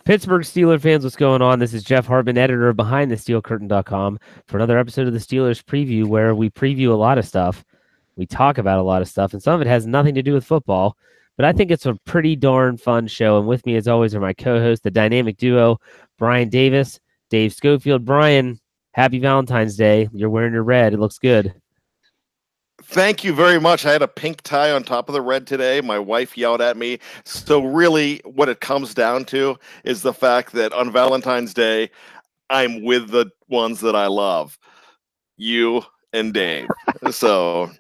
Pittsburgh Steelers fans, what's going on? This is Jeff Hartman, editor of BehindTheSteelCurtain.com, for another episode of the Steelers Preview, where we preview a lot of stuff. We talk about a lot of stuff, and some of it has nothing to do with football, but I think it's a pretty darn fun show. And with me, as always, are my co-hosts, the dynamic duo, Bryan Davis, Dave Schofield. Bryan, happy Valentine's Day. You're wearing your red. It looks good. Thank you very much. I had a pink tie on top of the red today. My wife yelled at me. So really what it comes down to is the fact that on Valentine's Day, I'm with the ones that I love, you and Dave. So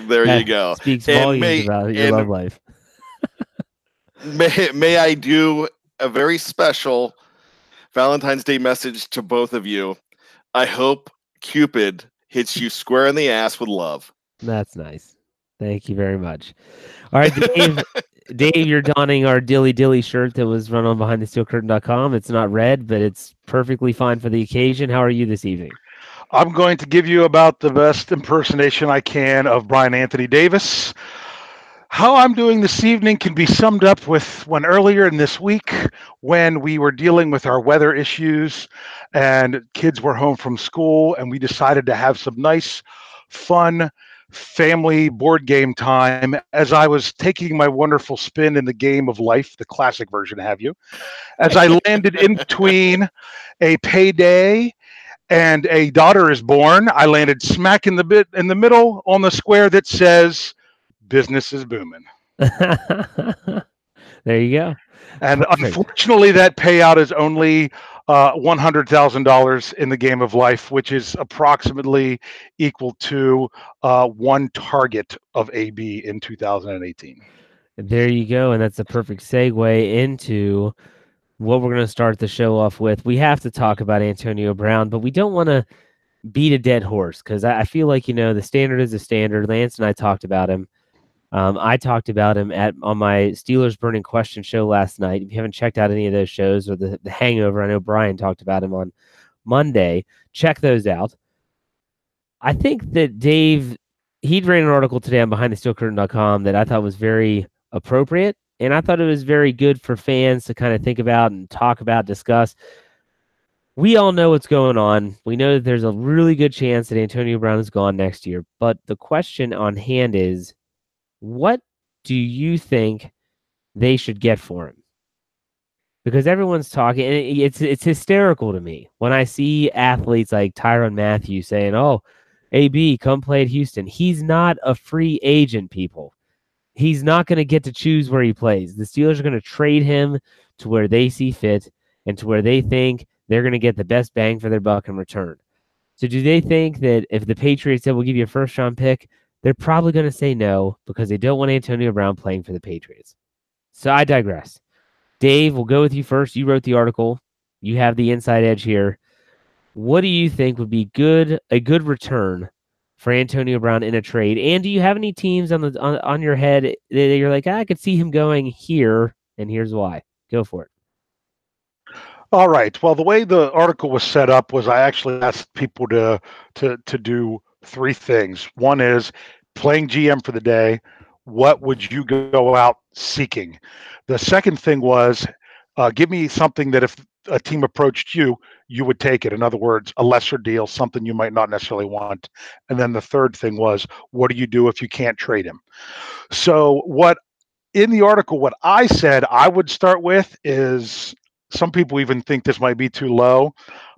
there you go. Speaks volumes about your love life. May I do a very special Valentine's Day message to both of you. I hope Cupid hits you square in the ass with love. That's nice. Thank you very much. All right, Dave, you're donning our Dilly Dilly shirt that was run on BehindTheSteelCurtain.com. It's not red, but it's perfectly fine for the occasion. How are you this evening? I'm going to give you about the best impersonation I can of Bryan Anthony Davis. How I'm doing this evening can be summed up with when earlier in this week, when we were dealing with our weather issues and kids were home from school, and we decided to have some nice, fun family board game time as I was taking my wonderful spin in the game of life, the classic version, have you, as I landed in between a payday and a daughter is born. I landed smack in the middle on the square that says business is booming. There you go. And unfortunately, that payout is only $100,000 in the game of life, which is approximately equal to one target of AB in 2018. There you go. And that's a perfect segue into what we're going to start the show off with. We have to talk about Antonio Brown, but we don't want to beat a dead horse because I feel like, the standard is a standard. Lance and I talked about him. I talked about him on my Steelers Burning Question show last night. If you haven't checked out any of those shows or the Hangover, I know Bryan talked about him on Monday. Check those out. I think that Dave, he'd ran an article today on BehindTheSteelCurtain.com that I thought was very appropriate, and I thought it was very good for fans to kind of think about and talk about, discuss. We all know what's going on. We know that there's a really good chance that Antonio Brown is gone next year, but the question on hand is, what do you think they should get for him? Because everyone's talking, and it's hysterical to me when I see athletes like Tyrann Mathieu saying, "Oh, AB, come play at Houston." He's not a free agent, people. He's not going to get to choose where he plays. The Steelers are going to trade him to where they see fit and to where they think they're going to get the best bang for their buck in return. So do they think that if the Patriots said, "We'll give you a first-round pick," they're probably going to say no because they don't want Antonio Brown playing for the Patriots? So I digress. Dave, we'll go with you first. You wrote the article. You have the inside edge here. What do you think would be a good return for Antonio Brown in a trade? And do you have any teams on your head that you're like, I could see him going here, and here's why? Go for it. All right. Well, the way the article was set up was I actually asked people to do three things. One is playing GM for the day. What would you go out seeking? The second thing was give me something that if a team approached you, you would take it. In other words, a lesser deal, something you might not necessarily want. And then the third thing was, what do you do if you can't trade him? So in the article, what I said I would start with is, some people even think this might be too low,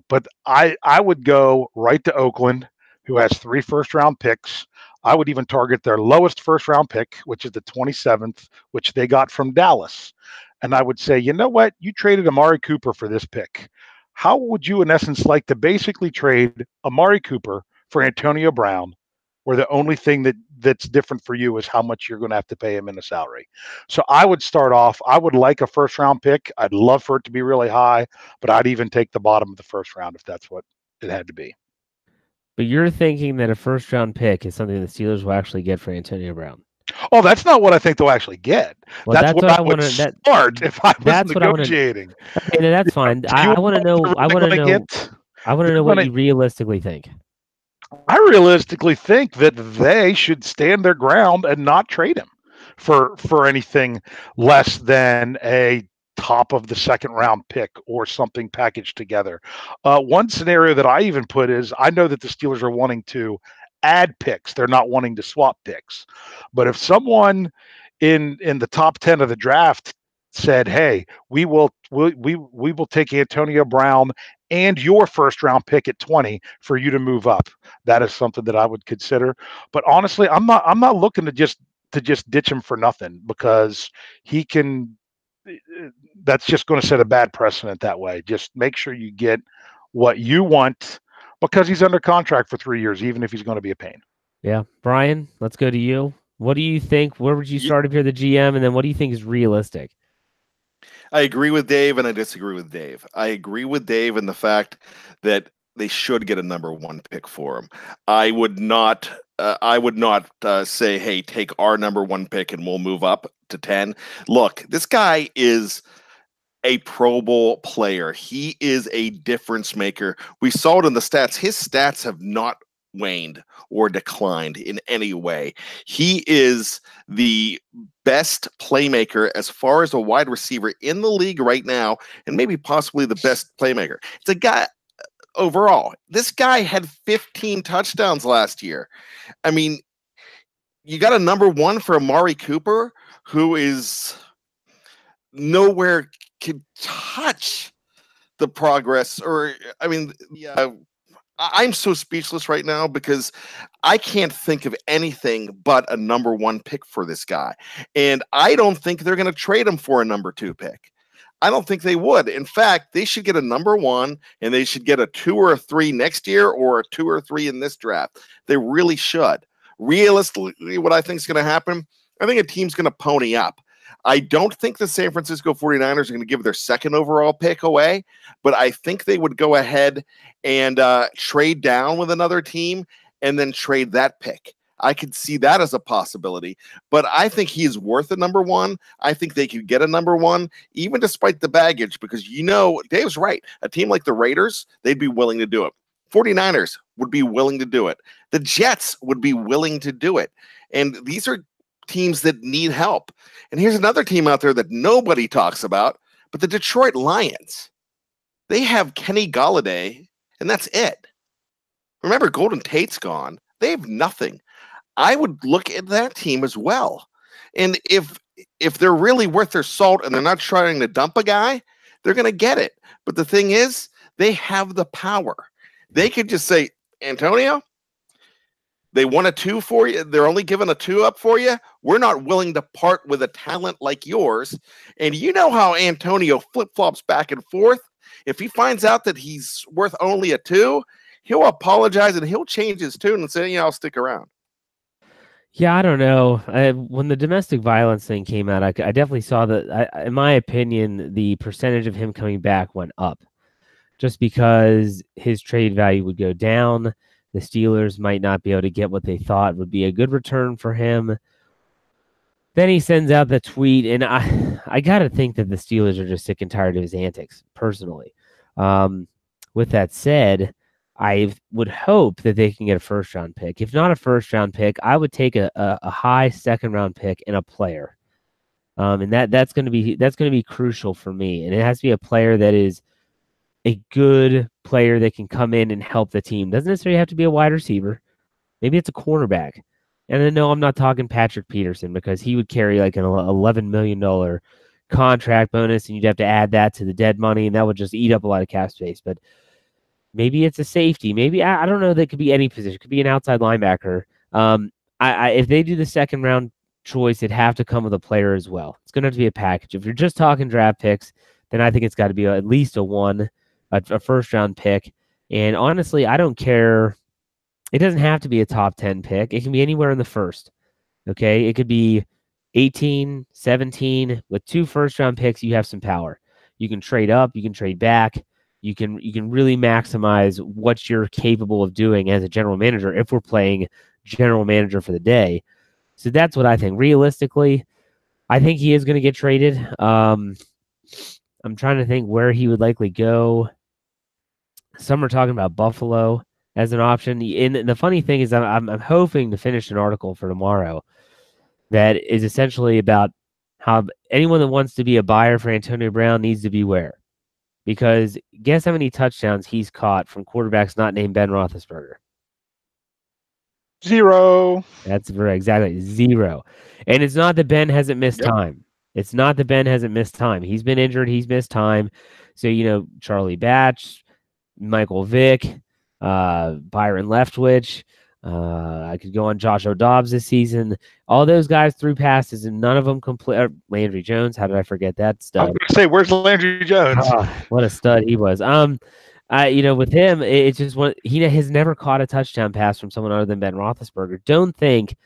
but I would go right to Oakland, who has 3 first-round picks. I would even target their lowest first-round pick, which is the 27th, which they got from Dallas. And I would say, you know what? You traded Amari Cooper for this pick. How would you, in essence, like to basically trade Amari Cooper for Antonio Brown, where the only thing that's different for you is how much you're going to have to pay him in a salary? So I would start off, I would like a first-round pick. I'd love for it to be really high, but I'd even take the bottom of the first round if that's what it had to be. But you're thinking that a first-round pick is something the Steelers will actually get for Antonio Brown? Oh, that's not what I think they'll actually get. Well, that's what I would start if I was negotiating. Okay, that's fine. I want to know. I want to know. I want to know what you realistically think. I realistically think that they should stand their ground and not trade him for anything less than a top of the second round pick or something packaged together. One scenario that I even put is I know that the Steelers are wanting to add picks. They're not wanting to swap picks. But if someone in the top 10 of the draft said, "Hey, we will take Antonio Brown and your first round pick at 20 for you to move up," that is something that I would consider. But honestly, I'm not looking to just ditch him for nothing, because he can. That's just going to set a bad precedent that way. Just make sure you get what you want, because he's under contract for 3 years, even if he's going to be a pain. Yeah. Bryan, let's go to you. What do you think? Where would you start if you're the GM? And then what do you think is realistic? I agree with Dave, and I disagree with Dave. I agree with Dave in the fact that they should get a number 1 pick for him. I would not say, "Hey, take our number 1 pick and we'll move up to 10." Look, this guy is a Pro Bowl player. He is a difference maker. We saw it in the stats. His stats have not waned or declined in any way. He is the best playmaker as far as a wide receiver in the league right now, and maybe possibly the best playmaker. It's a guy overall. This guy had 15 touchdowns last year. I mean, you got a number 1 for Amari Cooper, who is nowhere can touch the progress, or I mean, yeah. I'm so speechless right now because I can't think of anything but a number 1 pick for this guy. And I don't think they're going to trade him for a number 2 pick. I don't think they would. In fact, they should get a number 1, and they should get a 2 or a 3 next year, or a 2 or 3 in this draft. They really should. Realistically, what I think is going to happen, I think a team's going to pony up. I don't think the San Francisco 49ers are going to give their 2nd overall pick away, but I think they would go ahead and trade down with another team and then trade that pick. I could see that as a possibility, but I think he is worth a number 1. I think they could get a number 1, even despite the baggage, because Dave's right. A team like the Raiders, they'd be willing to do it. 49ers would be willing to do it. The Jets would be willing to do it. And these are teams that need help. And here's another team out there that nobody talks about, but the Detroit Lions. They have Kenny Golladay, and that's it. Remember, Golden Tate's gone. They have nothing. I would look at that team as well. And if they're really worth their salt and they're not trying to dump a guy, they're going to get it. But the thing is, they have the power. They could just say, "Antonio, they want a 2 for you. They're only giving a 2 up for you. We're not willing to part with a talent like yours." And you know how Antonio flip-flops back and forth. If he finds out that he's worth only a 2, he'll apologize and he'll change his tune and say, "I'll stick around." Yeah, I don't know. When the domestic violence thing came out, I definitely saw that, in my opinion, the percentage of him coming back went up, just because his trade value would go down. The Steelers might not be able to get what they thought would be a good return for him. Then he sends out the tweet, and I got to think that the Steelers are just sick and tired of his antics, personally. With that said, I would hope that they can get a first-round pick. If not a first-round pick, I would take a high second-round pick and a player. And that's going to be crucial for me. And it has to be a player that is a good player that can come in and help the team. Doesn't necessarily have to be a wide receiver. Maybe it's a cornerback. And then, no, I'm not talking Patrick Peterson, because he would carry like an $11 million contract bonus, and you'd have to add that to the dead money, and that would just eat up a lot of cap space. But maybe it's a safety. Maybe, I don't know. That could be any position. It could be an outside linebacker. If they do the second round choice, it'd have to come with a player as well. It's going to have to be a package. If you're just talking draft picks, then I think it's got to be at least a first round pick. And honestly, I don't care. It doesn't have to be a top 10 pick. It can be anywhere in the first. Okay. It could be 18, 17 with 2 first round picks. You have some power. You can trade up, you can trade back. You can really maximize what you're capable of doing as a general manager if we're playing general manager for the day. So that's what I think. Realistically, I think he is going to get traded. I'm trying to think where he would likely go. Some are talking about Buffalo as an option. And the funny thing is, I'm hoping to finish an article for tomorrow that is essentially about how anyone that wants to be a buyer for Antonio Brown needs to beware. Because guess how many touchdowns he's caught from quarterbacks not named Ben Roethlisberger? 0. That's very exactly 0. And it's not that Ben hasn't missed time. It's not that Ben hasn't missed time. He's been injured. He's missed time. So, Charlie Batch, Michael Vick, Byron Leftwich. I could go on Josh O'Dobbs this season. All those guys threw passes, and none of them complete. Landry Jones. How did I forget that stud? I was going to say, where's Landry Jones? What a stud he was. With him, it's just he has never caught a touchdown pass from someone other than Ben Roethlisberger. Don't think,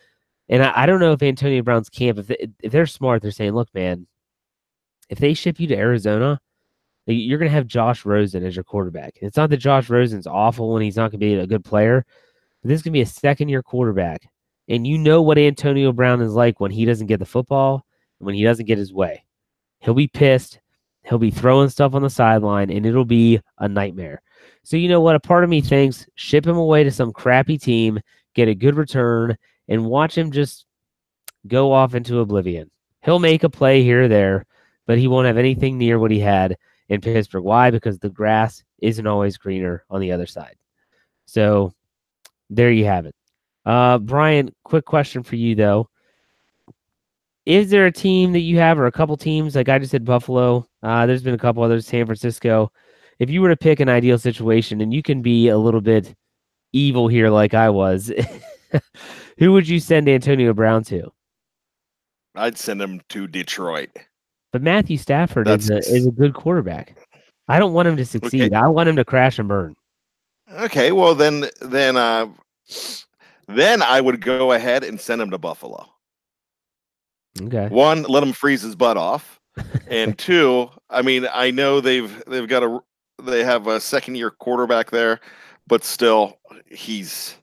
and I don't know if Antonio Brown's camp, if they're smart, they're saying, look, man, if they ship you to Arizona, you're going to have Josh Rosen as your quarterback. It's not that Josh Rosen's awful and he's not going to be a good player. But this is going to be a second-year quarterback. And you know what Antonio Brown is like when he doesn't get the football, when he doesn't get his way. He'll be pissed. He'll be throwing stuff on the sideline, and it'll be a nightmare. So you know what? A part of me thinks ship him away to some crappy team, get a good return, and watch him just go off into oblivion. He'll make a play here or there, but he won't have anything near what he had in Pittsburgh. Why? Because the grass isn't always greener on the other side. So there you have it. Bryan, quick question for you, though. Is there a team that you have or a couple teams? Like I just said Buffalo. There's been a couple others, San Francisco. If you were to pick an ideal situation, and you can be a little bit evil here like I was, who would you send Antonio Brown to? I'd send him to Detroit. But Matthew Stafford is a good quarterback. I don't want him to succeed. Okay. I want him to crash and burn. Okay, well then I would go ahead and send him to Buffalo. Okay. 1, let him freeze his butt off, and 2, I mean, I know they have a second-year quarterback there, but still, it's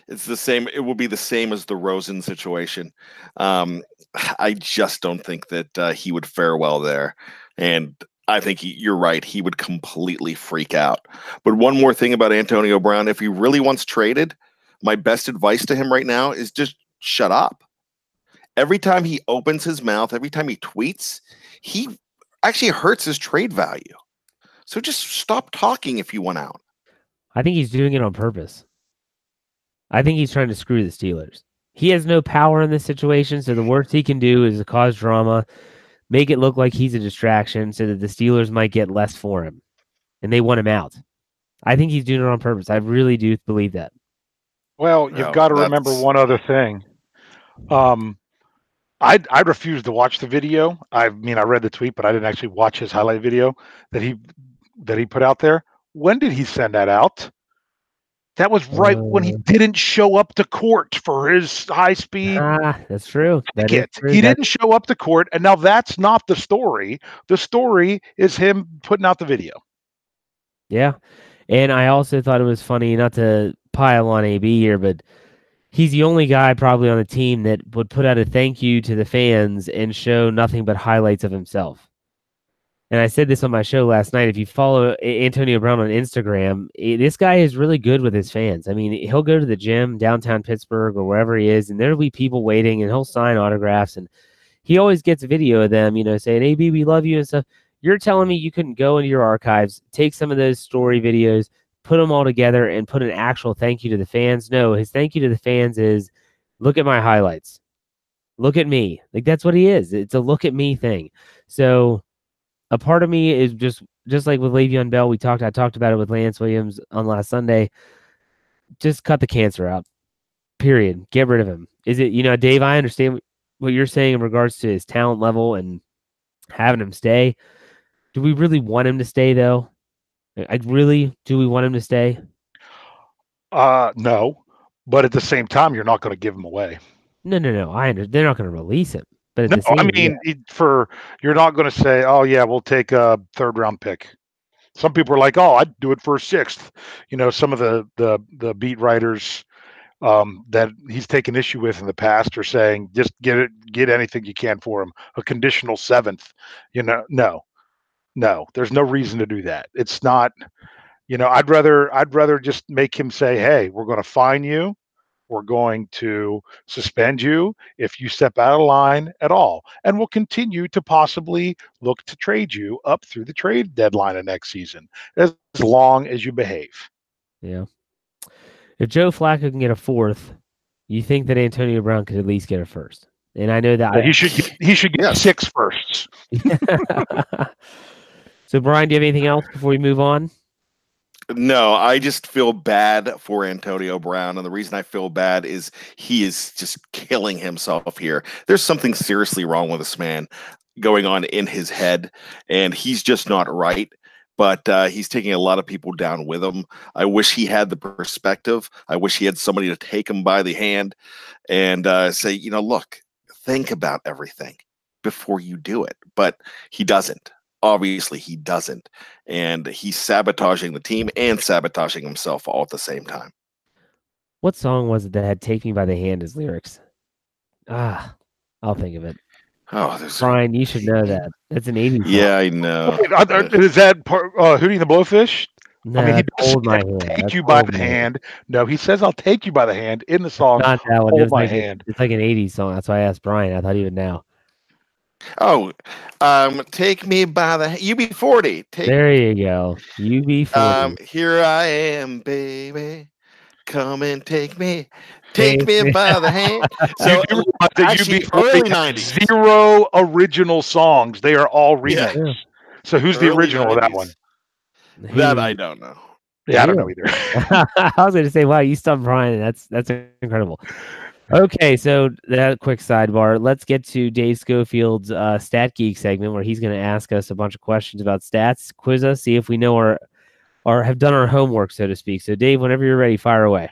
the same. It will be the same as the Rosen situation. I just don't think that he would fare well there, and I think you're right. He would completely freak out. But one more thing about Antonio Brown, if he really wants traded, my best advice to him right now is just shut up. Every time he opens his mouth, every time he tweets, he actually hurts his trade value. So just stop talking if you want out. I think he's doing it on purpose. I think he's trying to screw the Steelers. He has no power in this situation, so the worst he can do is cause drama, make it look like he's a distraction so that the Steelers might get less for him, and they want him out. I think he's doing it on purpose. I really do believe that. Well, you've got to remember one other thing. I refused to watch the video. I mean, I read the tweet, but I didn't actually watch his highlight video that he put out there. When did he send that out? That was right when he didn't show up to court for his high speed. That's true. He didn't show up to court, and now that's not the story. The story is him putting out the video. Yeah, and I also thought it was funny, not to pile on AB here, but he's the only guy probably on the team that would put out a thank you to the fans and show nothing but highlights of himself. And I said this on my show last night. If you follow Antonio Brown on Instagram, this guy is really good with his fans. I mean, he'll go to the gym downtown Pittsburgh or wherever he is, and there'll be people waiting, and he'll sign autographs. And he always gets a video of them, saying, AB, we love you and stuff. You're telling me you couldn't go into your archives, take some of those story videos, put them all together, and put an actual thank you to the fans? No, his thank you to the fans is, look at my highlights. Look at me. Like, that's what he is. It's a look at me thing. So a part of me is just like with Le'Veon Bell, I talked about it with Lance Williams on last Sunday. Just cut the cancer out. Period. Get rid of him. Is it, Dave, I understand what you're saying in regards to his talent level and having him stay. Do we really want him to stay, though? Do we want him to stay? No. But at the same time, you're not going to give him away. No. I understand. They're not going to release him. But you're not going to say, oh, yeah, we'll take a 3rd-round pick. Some people are like, oh, I'd do it for a 6th. Some of the beat writers that he's taken issue with in the past are saying, just get anything you can for him. A conditional 7th. No, there's no reason to do that. It's not, I'd rather just make him say, hey, we're going to fine you we're going to suspend you if you step out of line at all. And we'll continue to possibly look to trade you up through the trade deadline of next season, as long as you behave. Yeah. If Joe Flacco can get a fourth, you think that Antonio Brown could at least get a first? And I know that He should get 6 firsts. So, Brian, do you have anything else before we move on? No, I just feel bad for Antonio Brown. And the reason I feel bad is he is just killing himself here. There's something seriously wrong with this man going on in his head, and he's just not right. But he's taking a lot of people down with him. I wish he had the perspective. I wish he had somebody to take him by the hand and say, look, think about everything before you do it. But he doesn't. Obviously, he doesn't. And he's sabotaging the team and sabotaging himself all at the same time. What song was it that had Take Me by the Hand as lyrics? I'll think of it. Oh, Brian, you should know that. That's an 80s song. Yeah, I know. Is that Hootie and the Blowfish? No, I mean, he does hold my hand. Take you by the hand. No, he says, I'll take you by the hand in the song. Not that one. Hold my hand. It's like an 80s song. That's why I asked Brian. I thought he would know. Oh, take me by the UB40. There you go. UB40. Here I am, baby. Come and take me by the hand. So actually, early 90s. 0 original songs. They are all remakes. Yeah. So who's the original 90s. Of that one? That I don't know. Yeah, I don't know either. I was going to say, wow, you stumped Brian. That's incredible. Okay, so that quick sidebar. Let's get to Dave Schofield's Stat Geek segment, where he's going to ask us a bunch of questions about stats, quiz us, see if we know or have done our homework, so to speak. So, Dave, whenever you're ready, fire away.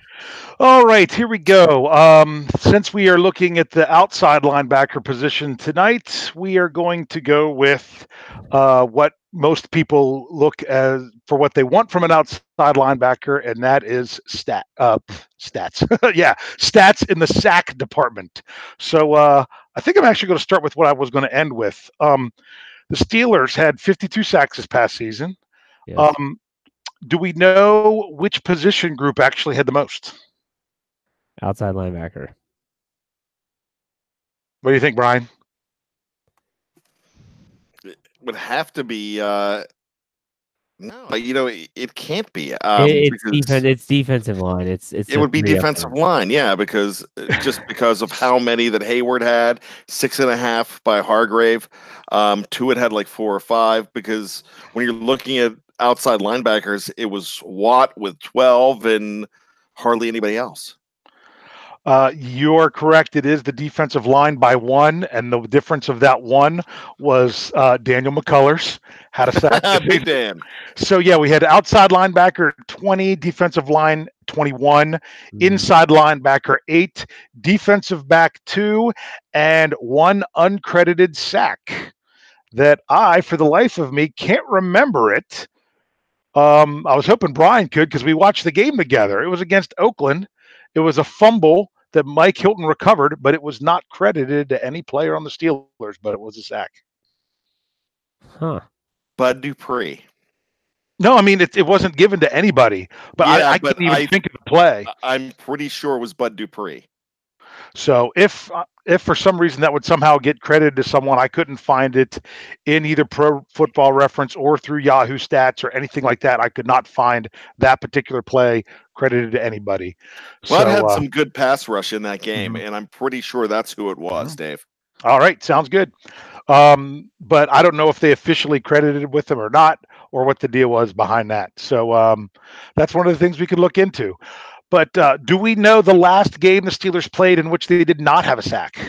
All right, here we go. Since we are looking at the outside linebacker position tonight, we are going to go with what most people look as for what they want from an outside linebacker, and that is stats. Yeah, stats in the sack department. So I think I'm actually going to start with what I was going to end with. The Steelers had 52 sacks this past season. Yes. Do we know which position group actually had the most? Outside linebacker. What do you think, Brian? It would have to be no, it can't be. It's defensive line. It would be defensive line, yeah, because of how many that Hayward had, 6.5 by Hargrave. Tuitt had like 4 or 5, because when you're looking at outside linebackers, it was Watt with 12 and hardly anybody else. You're correct. It is the defensive line by 1, and the difference of that 1 was Daniel McCullers had a sack. Big Dan. So yeah, we had outside linebacker 20, defensive line 21, inside linebacker 8, defensive back 2, and 1 uncredited sack that I, for the life of me, can't remember it. I was hoping Brian could, because we watched the game together. It was against Oakland. It was a fumble that Mike Hilton recovered, but it was not credited to any player on the Steelers, but it was a sack. Huh. Bud Dupree. No, I mean, it wasn't given to anybody, but yeah, I couldn't even think of the play. I'm pretty sure it was Bud Dupree. So if for some reason that would somehow get credited to someone, I couldn't find it in either Pro Football Reference or through Yahoo Stats or anything like that. I could not find that particular play credited to anybody. Well, it had some good pass rush in that game, and I'm pretty sure that's who it was, Dave. All right, sounds good. But I don't know if they officially credited with them or not, or what the deal was behind that. So that's one of the things we could look into. But do we know the last game the Steelers played in which they did not have a sack?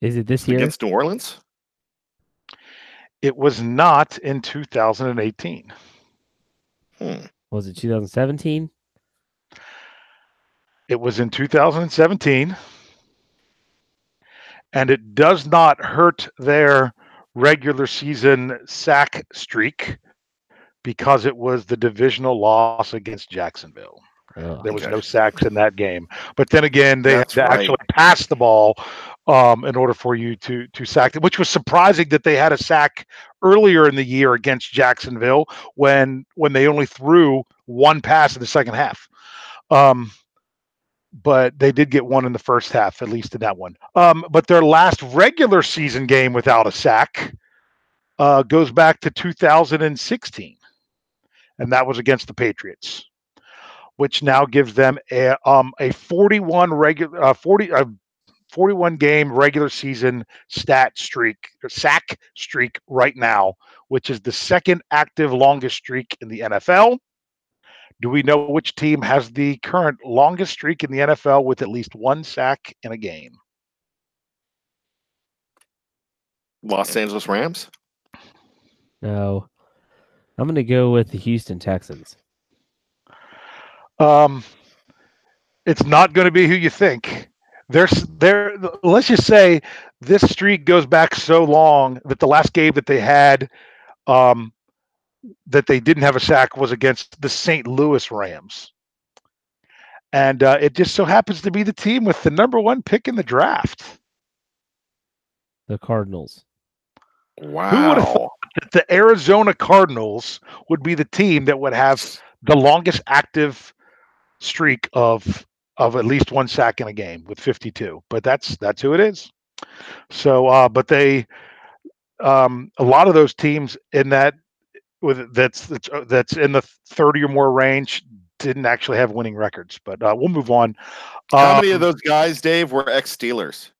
Is it this year? Against New Orleans? It was not in 2018. Was it 2017? It was in 2017. And it does not hurt their regular season sack streak, because it was the divisional loss against Jacksonville. There was no sacks in that game. But then again, they had to actually pass the ball in order for you to sack them, which was surprising that they had a sack earlier in the year against Jacksonville when they only threw one pass in the second half. But they did get one in the first half, at least in that one. But their last regular season game without a sack goes back to 2016, and that was against the Patriots, which now gives them a 41 game regular season sack streak right now, which is the second active longest streak in the NFL. Do we know which team has the current longest streak in the NFL with at least one sack in a game? Los Angeles Rams? No. I'm going to go with the Houston Texans. It's not going to be who you think. Let's just say this streak goes back so long that the last game that they had that they didn't have a sack was against the St. Louis Rams. And it just so happens to be the team with the number one pick in the draft. The Cardinals. Wow. Who would have thought that the Arizona Cardinals would be the team that would have the longest active streak of at least one sack in a game with 52? But that's who it is. So, but they a lot of those teams in that's in the 30 or more range didn't actually have winning records. But we'll move on. How many of those guys, Dave, were ex-Steelers?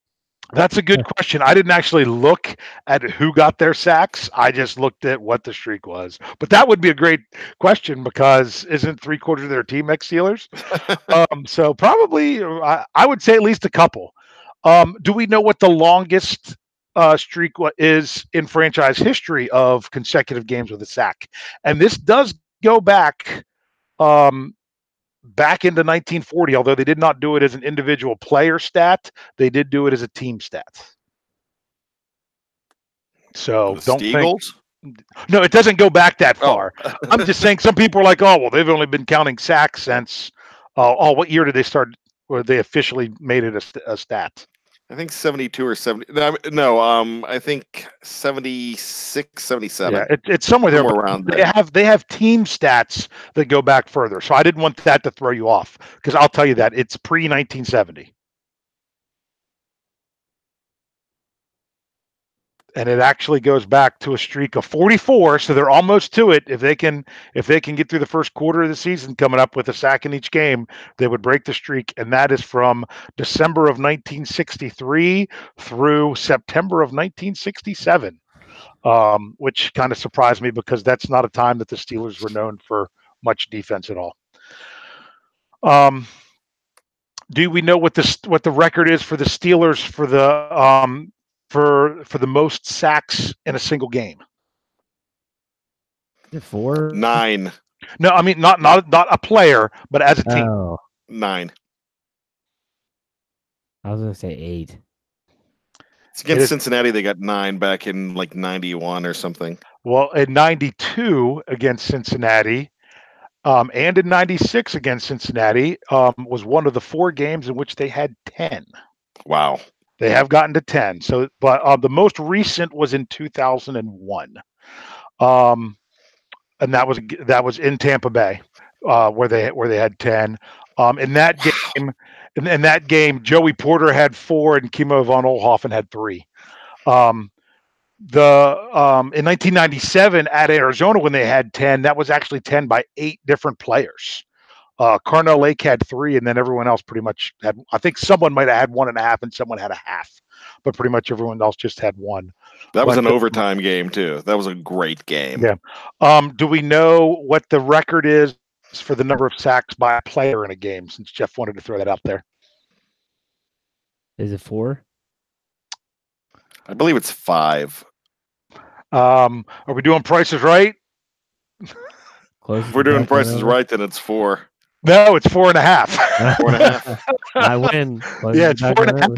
That's a good question. I didn't actually look at who got their sacks. I just looked at what the streak was. But that would be a great question because isn't 3/4 of their team ex-Steelers? So probably, I would say at least a couple. Do we know what the longest streak is in franchise history of consecutive games with a sack? And this does go back into 1940, although they did not do it as an individual player stat. They did do it as a team stat. So don't think. No, it doesn't go back that far. I'm just saying some people are like, oh, well, they've only been counting sacks since, what year did they start, or they officially made it a stat? I think 72 or 70. No, I think 76, 77. Yeah, it's somewhere there. Around there. They have team stats that go back further. So I didn't want that to throw you off because I'll tell you that it's pre-1970. And it actually goes back to a streak of 44, so they're almost to it. If they can get through the first quarter of the season, coming up with a sack in each game, they would break the streak. And that is from December of 1963 through September of 1967, which kind of surprised me because that's not a time that the Steelers were known for much defense at all. Do we know what the record is for the Steelers for the for the most sacks in a single game? 4? 9. No, I mean not a player, but as a team. Oh. 9. I was going to say 8. It's against Cincinnati. They got 9 back in like 91 or something. Well, in 92 against Cincinnati, and in 96 against Cincinnati, was one of the 4 games in which they had 10. Wow. They have gotten to 10. So, but the most recent was in 2001, and that was in Tampa Bay, where they had 10. In that game, Joey Porter had 4 and Kimo von Oelhoffen had 3. In 1997 at Arizona when they had 10, that was actually 10 by 8 different players. Carnell Lake had 3, and then everyone else pretty much had. I think someone might have had 1.5, and someone had a half, but pretty much everyone else just had 1. That was an overtime game too. That was a great game. Yeah. Do we know what the record is for the number of sacks by a player in a game? Since Jeff wanted to throw that out there, is it 4? I believe it's 5. Are we doing Prices Right? If we're doing Prices Right, then it's 4. No, it's 4.5. 4.5. I win. Yeah, it's 4.5.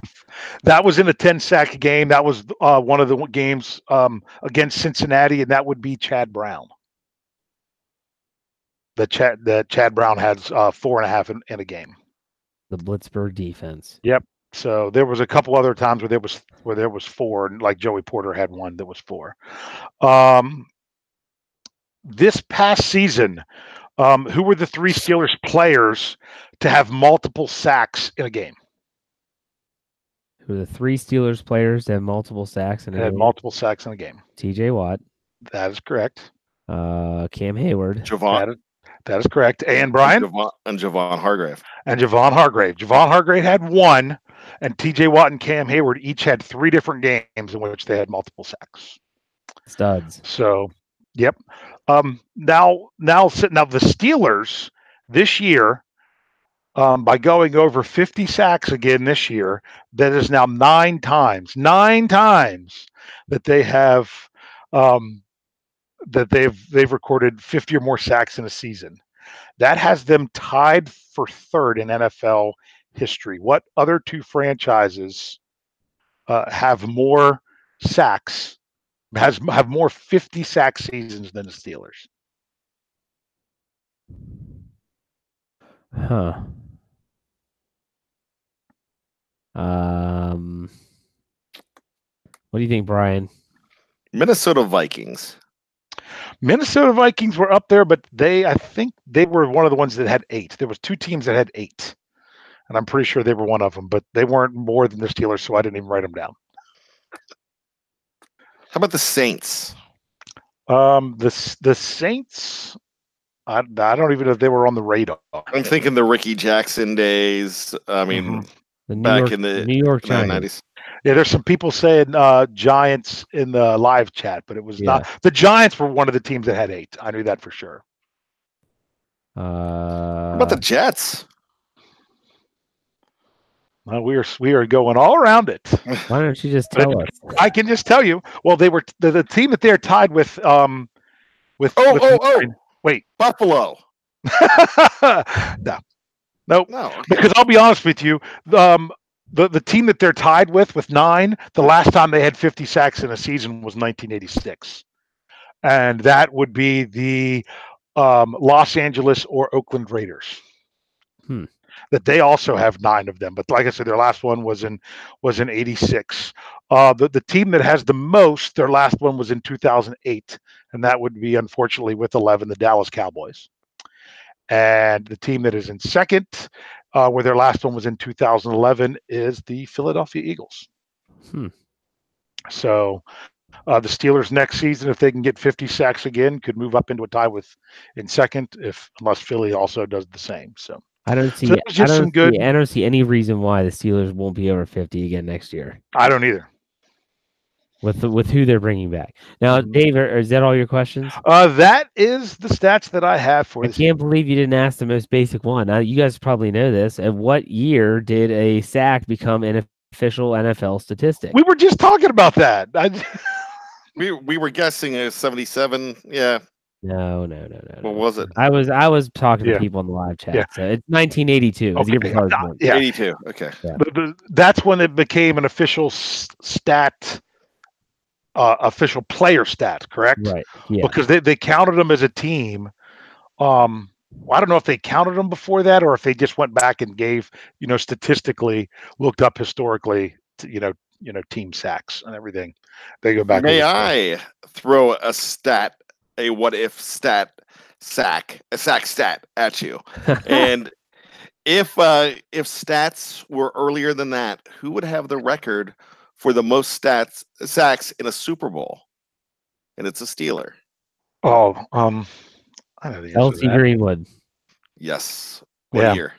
That was in a 10-sack game. That was one of the games against Cincinnati, and that would be Chad Brown. Chad Brown has 4.5 in a game. The Blitzburg defense. Yep. So there was a couple other times where there was 4, and like Joey Porter had 1 that was 4. This past season, Who were the 3 Steelers players to have multiple sacks in a game? Who are the 3 Steelers players that have multiple sacks in a Had game? multiple sacks in a game. TJ Watt. That is correct. Cam Hayward. Javon That is correct. And Bryan? and Javon Hargrave. And Javon Hargrave. Javon Hargrave had 1, and TJ Watt and Cam Hayward each had 3 different games in which they had multiple sacks. Studs. So, yep. Now the Steelers this year, by going over 50 sacks again this year, that is now 9 times that they have that they've recorded 50 or more sacks in a season. That has them tied for 3rd in NFL history. What other 2 franchises have more sacks? Have more 50 sack seasons than the Steelers? Huh. What do you think, Bryan? Minnesota Vikings. Minnesota Vikings were up there, but I think they were one of the ones that had 8. There was 2 teams that had 8, and I'm pretty sure they were one of them, but they weren't more than the Steelers, so I didn't even write them down. How about the Saints? The Saints, I don't even know if they were on the radar. I'm thinking the Ricky Jackson days. I mean, back in the New York Giants. 90s. Yeah, there's some people saying Giants in the live chat, but it was not. The Giants were one of the teams that had 8. I knew that for sure. How about the Jets? Well, we are going all around it. Why don't you just tell us? I can just tell you. Well, they were the team that they're tied with. Wait, Buffalo. No, nope. No, okay. Because I'll be honest with you, the team that they're tied with 9, the last time they had 50 sacks in a season was 1986, and that would be the Los Angeles or Oakland Raiders. That they also have 9 of them, but like I said, their last one was in 86. The team that has the most, their last one was in 2008, and that would be unfortunately with 11, the Dallas Cowboys. And the team that is in second, where their last one was in 2011, is the Philadelphia Eagles. So the Steelers next season, if they can get 50 sacks again, could move up into a tie in second, unless Philly also does the same. So I don't see any reason why the Steelers won't be over 50 again next year. I don't either. With who they're bringing back now, Dave. Is that all your questions? That is the stats that I have for you. I can't believe you didn't ask the most basic one. Now, you guys probably know this. At what year did a sack become an official NFL statistic? We were just talking about that. We were guessing a 77. Yeah. No. What was it? I was talking to people in the live chat. Yeah. So it's 1982. Okay. 82. Okay. Yeah. That's when it became an official stat. Official player stat, correct? Right. Yeah. Because they counted them as a team. I don't know if they counted them before that or if they just went back and gave, statistically looked up historically, team sacks and everything. They go back. May I throw a stat, a what if sack stat at you? And if stats were earlier than that, who would have the record for the most sacks in a Super Bowl? And it's a Steeler. Oh, I know the answer L.T. Greenwood. Yes. What year?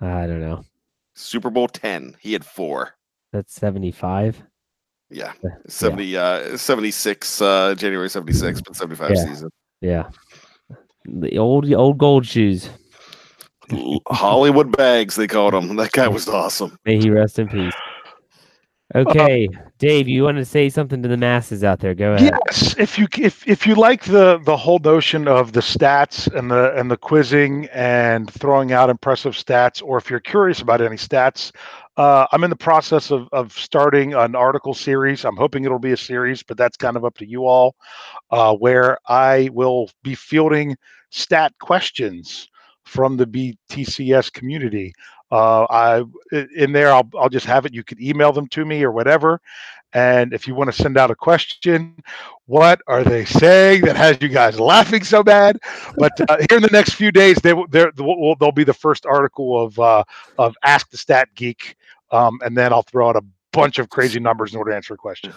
I don't know. Super Bowl 10. He had 4. That's 75. Yeah. 76, January 76, but 75 season. Yeah. The old gold shoes. Hollywood bags, they called him. That guy was awesome. May he rest in peace. Okay, Dave, you want to say something to the masses out there? Go ahead. Yes, if you like the whole notion of the stats and the quizzing and throwing out impressive stats, or if you're curious about any stats, I'm in the process of starting an article series. I'm hoping it'll be a series, but that's kind of up to you all, where I will be fielding stat questions from the BTCS community. I'll just have it. You can email them to me or whatever, And if you want to send out a question, what are they saying that has you guys laughing so bad? But here in the next few days, they'll be the first article of Ask the Stat Geek, and then I'll throw out a bunch of crazy numbers in order to answer a question.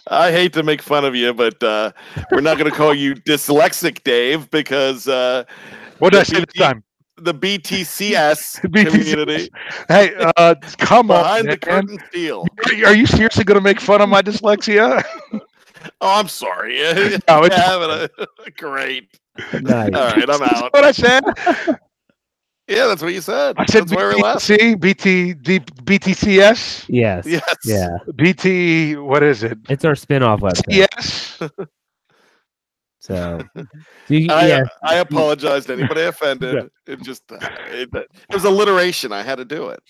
I hate to make fun of you, but we're not going to call you dyslexic Dave because what did I say this time? The BTCS community. Hey, come on, behind the curtain steel. Are you seriously going to make fun of my dyslexia? Oh, I'm sorry. No, great. Nice. All right, I'm out. What I said? Yeah, that's what you said. I said that's why we're laughing. BTCS. Yes. Yes. Yeah. BT. What is it? It's our spin-off website. Yes. So, I apologize to anybody offended. It was alliteration. I had to do it.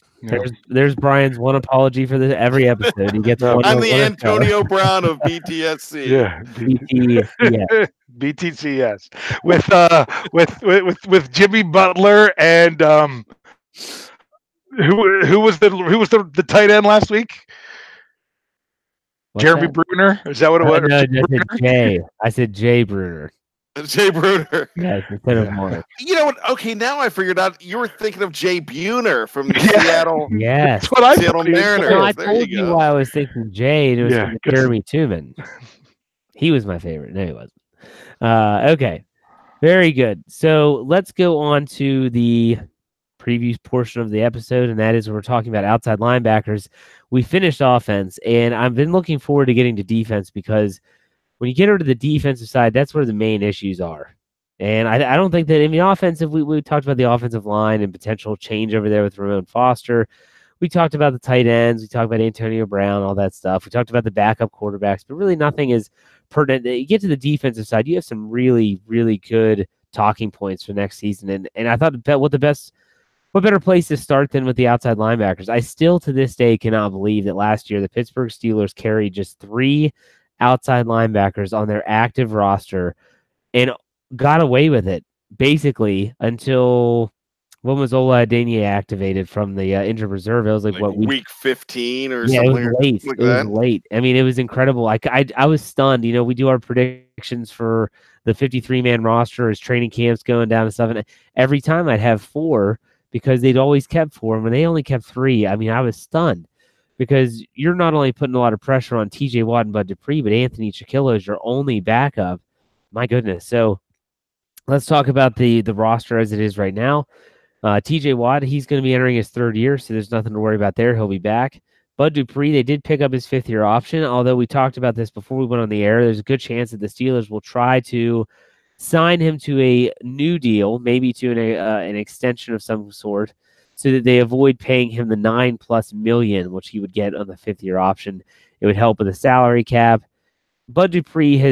There's Brian's one apology for every episode. He gets one. I'm the Antonio Brown of BTSC. Yeah, BTCS with Jimmy Butler and who was the tight end last week? What's Jeremy that? Bruner? Is that what it was? No, Jay. I said Jay Bruner. Jay Bruner. Yes, instead of Mark. You know what? Okay, now I figured out you were thinking of Jay Buhner from the Seattle. Yes. That's what I Seattle Mariners. No, I told you why I was thinking Jay, and it was Jeremy Tooman. He was my favorite. No, he wasn't. Okay. Very good. So let's go on to the preview portion of the episode, and that is we're talking about outside linebackers. We finished offense, and I've been looking forward to getting to defense because when you get over to the defensive side, that's where the main issues are. And I don't think that in the offensive, we talked about the offensive line and potential change over there with Ramon Foster. We talked about the tight ends. We talked about Antonio Brown, all that stuff. We talked about the backup quarterbacks, but really nothing is pertinent. You get to the defensive side, you have some really, really good talking points for next season. And I thought what better place to start than with the outside linebackers? I still to this day cannot believe that last year the Pittsburgh Steelers carried just 3 outside linebackers on their active roster and got away with it basically until when was Ola Adeniyi activated from the injured reserve? It was like what week 15 or something. It was late. Like it was late. I mean, it was incredible. I was stunned. You know, we do our predictions for the 53-man roster as training camps going down and stuff, and every time I'd have 4 because they'd always kept 4. When they only kept 3, I mean, I was stunned because you're not only putting a lot of pressure on TJ Watt and Bud Dupree, but Anthony Chiquillo is your only backup. My goodness. So let's talk about the roster as it is right now. TJ Watt, he's going to be entering his 3rd year, so there's nothing to worry about there. He'll be back. Bud Dupree, they did pick up his 5th-year option, although we talked about this before we went on the air. There's a good chance that the Steelers will try to sign him to a new deal, maybe to an extension of some sort, so that they avoid paying him the $9+ million, which he would get on the 5th-year option. It would help with the salary cap. Bud Dupree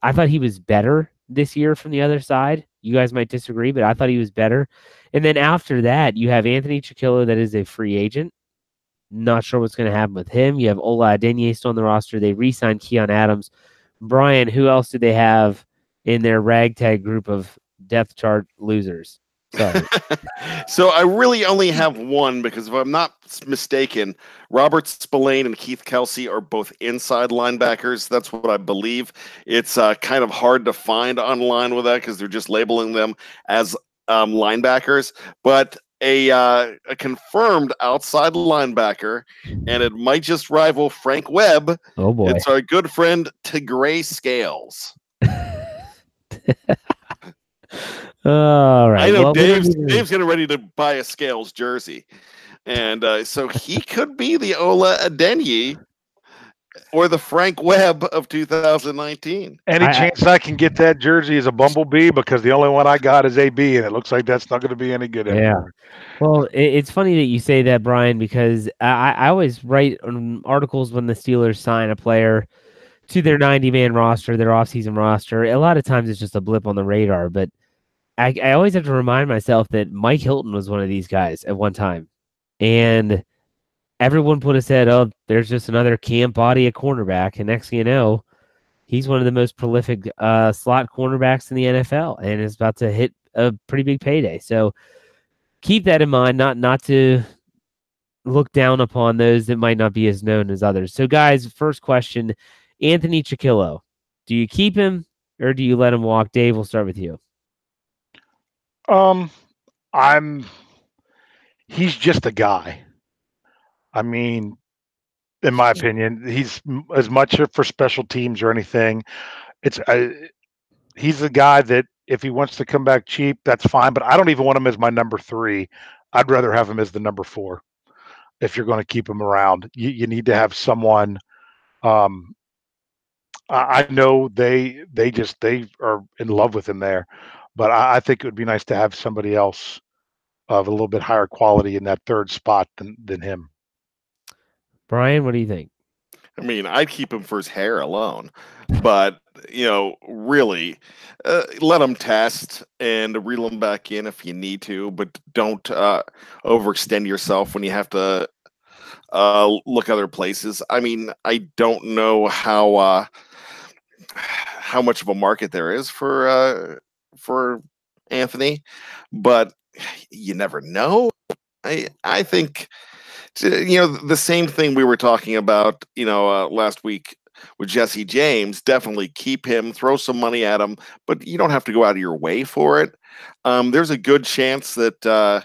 I thought he was better this year from the other side. You guys might disagree, but I thought he was better. And then after that, you have Anthony Chiquillo that is a free agent. Not sure what's going to happen with him. You have Ola Adeniyi still on the roster. They re-signed Keon Adams. Bryan, who else did they have in their ragtag group of depth chart losers? Sorry. So I really only have one because if I'm not mistaken, Robert Spillane and Keith Kelsey are both inside linebackers. That's what I believe. It's kind of hard to find online with that because they're just labeling them as linebackers. But a confirmed outside linebacker, and it might just rival Frank Webb. Oh boy! It's our good friend Tigray Scales. All right. I know Dave's getting ready to buy a Scales jersey, and so he could be the Ola Adeniyi or the Frank Webb of 2019. Any chance I can get that jersey as a bumblebee? Because the only one I got is AB, and it looks like that's not going to be any good anymore. Well, it's funny that you say that, Brian, because I always write articles when the Steelers sign a player to their 90-man roster, their offseason roster. A lot of times it's just a blip on the radar, but I always have to remind myself that Mike Hilton was one of these guys at one time. And everyone would have said, oh, there's just another Cam Body at cornerback. And next thing you know, he's one of the most prolific slot cornerbacks in the NFL and is about to hit a pretty big payday. So keep that in mind, not to look down upon those that might not be as known as others. So, guys, first question, Anthony Chiquillo. Do you keep him or do you let him walk? Dave, we'll start with you. He's just a guy. I mean, in my opinion, he's as much for special teams or anything. He's a guy that if he wants to come back cheap, that's fine. But I don't even want him as my number 3. I'd rather have him as the number 4. If you're going to keep him around, you need to have someone. I know they are in love with him there, but I think it would be nice to have somebody else of a little bit higher quality in that third spot than him. Bryan, what do you think? I mean, I'd keep him for his hair alone, but really, let him test and reel him back in if you need to, but don't overextend yourself when you have to look other places. I mean, I don't know how much of a market there is for Anthony, but you never know. I think the same thing we were talking about last week with Jesse James. Definitely keep him, throw some money at him, but you don't have to go out of your way for it. There's a good chance that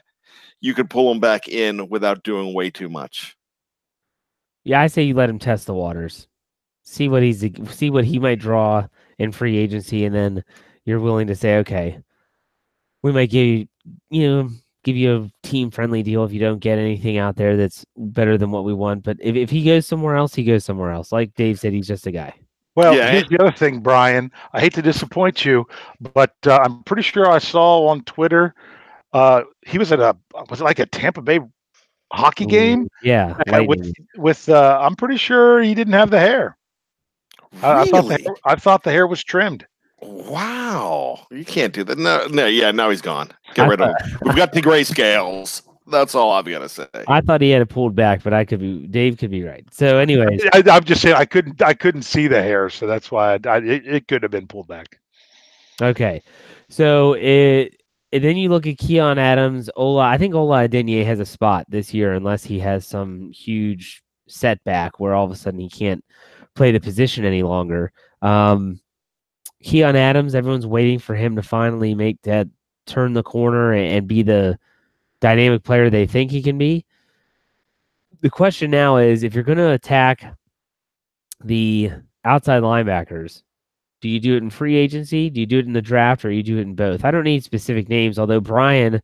you could pull him back in without doing way too much. Yeah, I say you let him test the waters. See what he might draw in free agency, and then you're willing to say, okay, we might give you a team-friendly deal if you don't get anything out there that's better than what we want. But if he goes somewhere else, he goes somewhere else. Like Dave said, he's just a guy. Well, here's the other thing, Bryan. I hate to disappoint you, but I'm pretty sure I saw on Twitter he was at was it like a Tampa Bay hockey game? Yeah, with I'm pretty sure he didn't have the hair. Really? I thought the hair was trimmed. Wow, you can't do that. No, yeah, now he's gone. Get rid of him. We've got the grayscales. That's all I've got to say. I thought he had it pulled back, but Dave could be right. So, anyways, I'm just saying I couldn't see the hair, so that's why it could have been pulled back. Okay, so then you look at Keon Adams, Ola. I think Ola Adeniyi has a spot this year, unless he has some huge setback where all of a sudden he can't play the position any longer. Keon Adams, everyone's waiting for him to finally make that turn the corner and be the dynamic player they think he can be. The question now is, if you're going to attack the outside linebackers, do you do it in free agency? Do you do it in the draft, or you do it in both? I don't need specific names, although Bryan,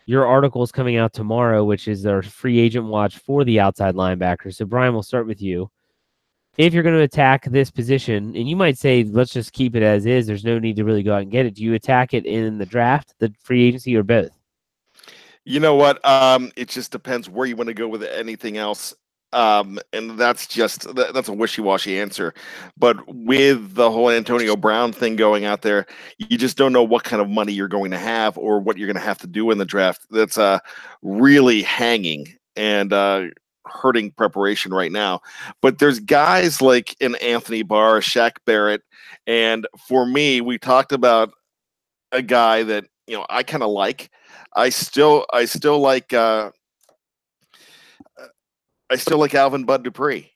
your article is coming out tomorrow, which is our free agent watch for the outside linebackers. So Bryan, we'll start with you. If you're going to attack this position, and you might say, let's just keep it as is, there's no need to really go out and get it. Do you attack it in the draft, the free agency, or both? You know what? It just depends where you want to go with anything else. And that's a wishy-washy answer. But with the whole Antonio Brown thing going out there, you just don't know what kind of money you're going to have or what you're going to have to do in the draft. That's really hanging and hurting preparation right now. But there's guys like an Anthony Barr, Shaq Barrett, and for me, we talked about a guy that I kind of like. I still like Alvin Bud Dupree.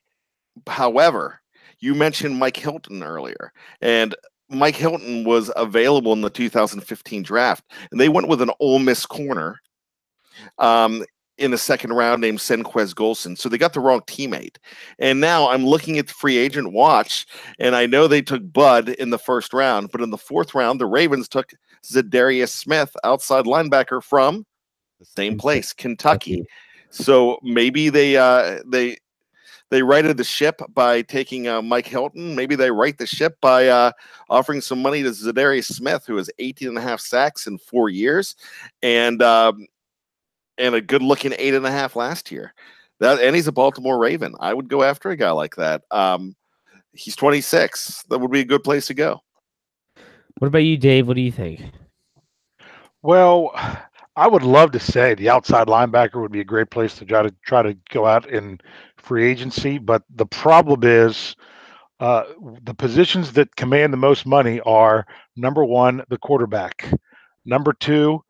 However, you mentioned Mike Hilton earlier, and Mike Hilton was available in the 2015 draft, and they went with an Ole Miss corner in the second round named Senquez Golson. So they got the wrong teammate. And now I'm looking at the free agent watch, and I know they took Bud in the first round, but in the fourth round, the Ravens took Zadarius Smith, outside linebacker from the same place, Kentucky. So maybe they righted the ship by taking Mike Hilton. Maybe they right the ship by offering some money to Zadarius Smith, who has 18.5 sacks in 4 years, and a good-looking 8.5 last year. And he's a Baltimore Raven. I would go after a guy like that. He's 26. That would be a good place to go. What about you, Dave? What do you think? Well, I would love to say the outside linebacker would be a great place to try to go out in free agency, but the problem is the positions that command the most money are, number one, the quarterback, number two,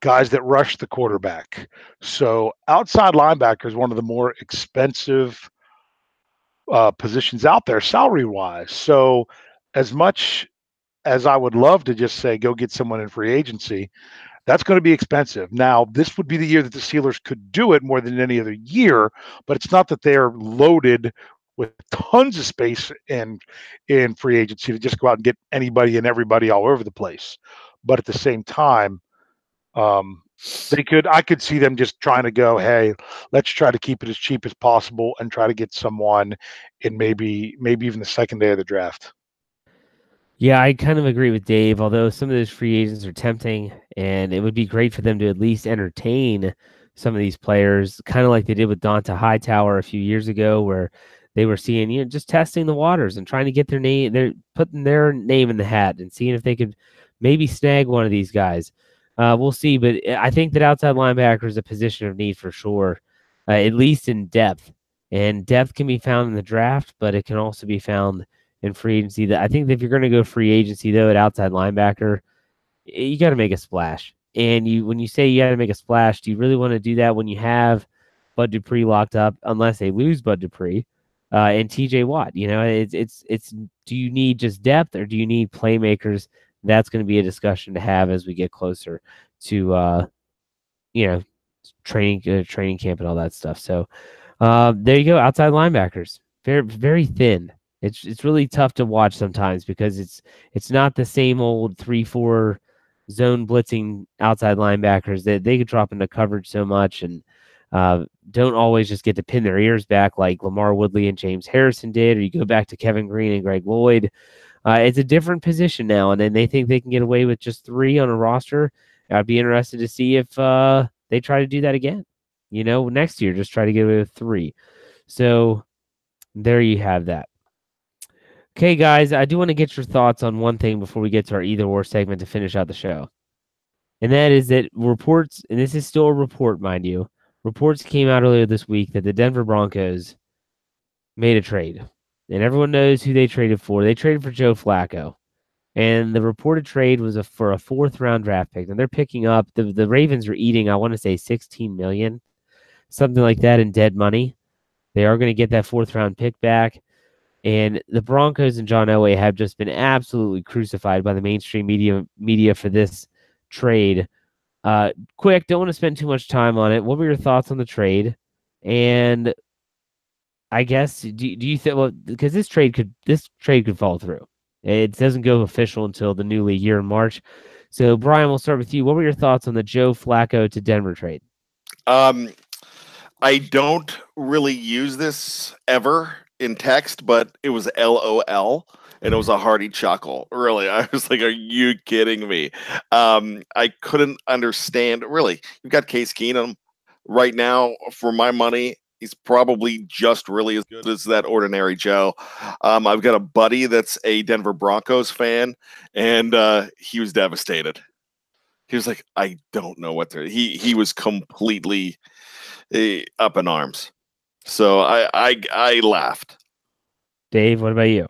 guys that rush the quarterback. So outside linebacker is one of the more expensive positions out there salary-wise. So as much as I would love to just say go get someone in free agency, that's going to be expensive. Now, this would be the year that the Steelers could do it more than any other year, but it's not that they're loaded with tons of space in free agency to just go out and get anybody and everybody all over the place. But at the same time, I could see them just trying to go, hey, let's try to keep it as cheap as possible and try to get someone in maybe even the second day of the draft. Yeah, I kind of agree with Dave, although some of those free agents are tempting, and it would be great for them to at least entertain some of these players, kind of like they did with Donta Hightower a few years ago, where they were seeing, just testing the waters and trying to get their name, they're putting their name in the hat and seeing if they could maybe snag one of these guys. We'll see, but I think that outside linebacker is a position of need for sure, at least in depth. And depth can be found in the draft, but it can also be found in free agency. That I think that if you're going to go free agency though at outside linebacker, you got to make a splash. And when you say you got to make a splash, do you really want to do that when you have Bud Dupree locked up, unless they lose Bud Dupree and TJ Watt? It's do you need just depth or do you need playmakers? That's going to be a discussion to have as we get closer to training camp and all that stuff. So there you go, outside linebackers, very very thin. It's really tough to watch sometimes because it's not the same old 3-4 zone blitzing outside linebackers that they could drop into coverage so much and don't always just get to pin their ears back like Lamar Woodley and James Harrison did, or you go back to Kevin Green and Greg Lloyd. It's a different position now, and then they think they can get away with just 3 on a roster. I'd be interested to see if they try to do that again. Next year, just try to get away with 3. So there you have that. Okay, guys, I do want to get your thoughts on one thing before we get to our either or segment to finish out the show. And that is that reports, and this is still a report, mind you, reports came out earlier this week that the Denver Broncos made a trade. And everyone knows who they traded for. They traded for Joe Flacco. And the reported trade was for a 4th-round draft pick. And they're picking up, the Ravens are eating, I want to say, $16 million, something like that in dead money. They are going to get that 4th-round pick back. And the Broncos and John Elway have just been absolutely crucified by the mainstream media for this trade. Quick, don't want to spend too much time on it. What were your thoughts on the trade? And I guess do you think, well, because this trade could fall through. It doesn't go official until the new league year in March. So Brian, we'll start with you. What were your thoughts on the Joe Flacco to Denver trade? I don't really use this ever in text, but it was LOL, and it was a hearty chuckle. Really, I was like, "Are you kidding me?" I couldn't understand. Really, you've got Case Keenum right now. For my money, he's probably just really as good as that ordinary Joe. I've got a buddy that's a Denver Broncos fan, and he was devastated. He was like, "I don't know what to." He was completely up in arms. So I laughed. Dave, what about you?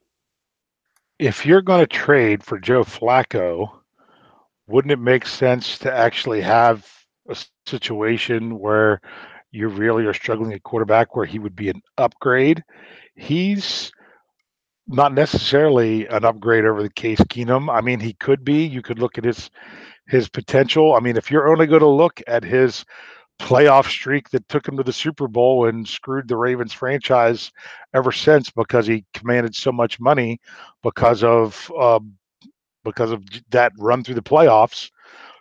If you're going to trade for Joe Flacco, wouldn't it make sense to actually have a situation where you really are struggling at quarterback where he would be an upgrade? He's not necessarily an upgrade over the Case Keenum. I mean, he could be. You could look at his potential. I mean, if you're only going to look at his playoff streak that took him to the Super Bowl and screwed the Ravens franchise ever since because he commanded so much money because of that run through the playoffs.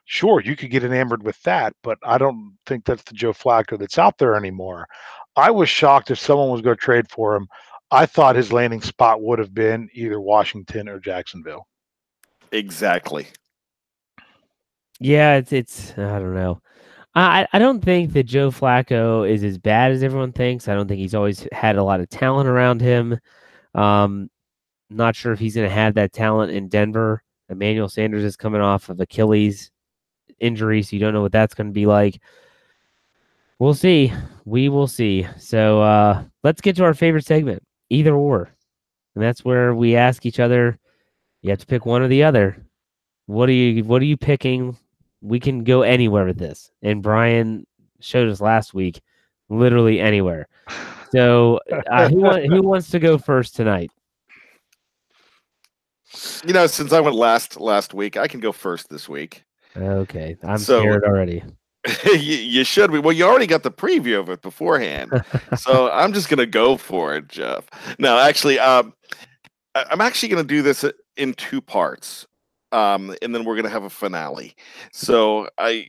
Sure, you could get enamored with that, but I don't think that's the Joe Flacco that's out there anymore. I was shocked if someone was going to trade for him. I thought his landing spot would have been either Washington or Jacksonville. Exactly. Yeah, it's I don't know. I don't think that Joe Flacco is as bad as everyone thinks. I don't think he's always had a lot of talent around him. Not sure if he's going to have that talent in Denver. Emmanuel Sanders is coming off of Achilles injury, so you don't know what that's going to be like. We'll see. We will see. So let's get to our favorite segment, either or. And that's where we ask each other, you have to pick one or the other. What are you picking? We can go anywhere with this. And Bryan showed us last week, literally anywhere. So who wants to go first tonight? Since I went last week, I can go first this week. Okay, I'm scared already. You should be. Well, you already got the preview of it beforehand, so I'm just gonna go for it, Jeff. No, actually, I'm actually gonna do this in two parts, and then we're gonna have a finale. So I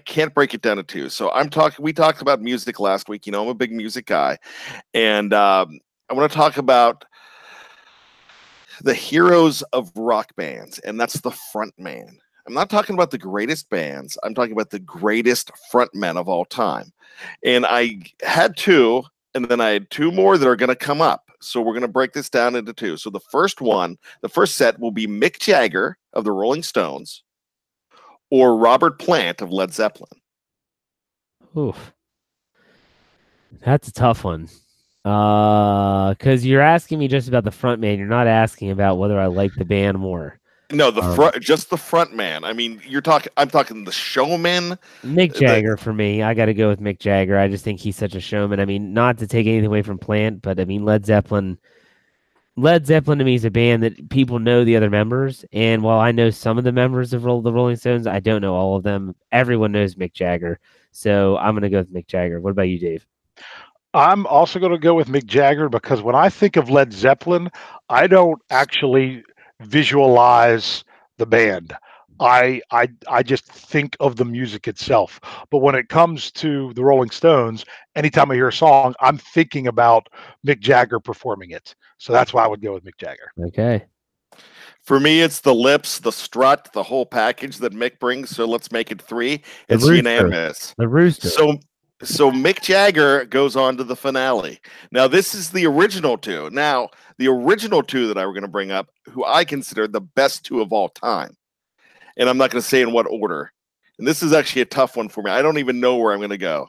can't break it down to two. So we talked about music last week. I'm a big music guy, and I want to talk about the heroes of rock bands, and that's the front man. I'm not talking about the greatest bands. I'm talking about the greatest frontmen of all time. And I had two, and then I had two more that are going to come up. So we're going to break this down into two. So the first set will be Mick Jagger of the Rolling Stones or Robert Plant of Led Zeppelin. Oof. That's a tough one. Because you're asking me just about the front man. You're not asking about whether I like the band more. No, just the front man. I mean, I'm talking the showman. Mick Jagger for me. I got to go with Mick Jagger. I just think he's such a showman. I mean, not to take anything away from Plant, but I mean, Led Zeppelin to me is a band that people know the other members. And while I know some of the members of the Rolling Stones, I don't know all of them. Everyone knows Mick Jagger. So I'm going to go with Mick Jagger. What about you, Dave? I'm also going to go with Mick Jagger because when I think of Led Zeppelin, I don't actually visualize the band. I just think of the music itself. But when it comes to the Rolling Stones, anytime I hear a song, I'm thinking about Mick Jagger performing it. So that's why I would go with Mick Jagger. Okay. For me, it's the lips, the strut, the whole package that Mick brings. So let's make it three. It's unanimous. The rooster. So Mick Jagger goes on to the finale. Now, this is the original two. Now, the original two that I were going to bring up, who I consider the best two of all time. And I'm not going to say in what order. And this is actually a tough one for me. I don't even know where I'm going to go.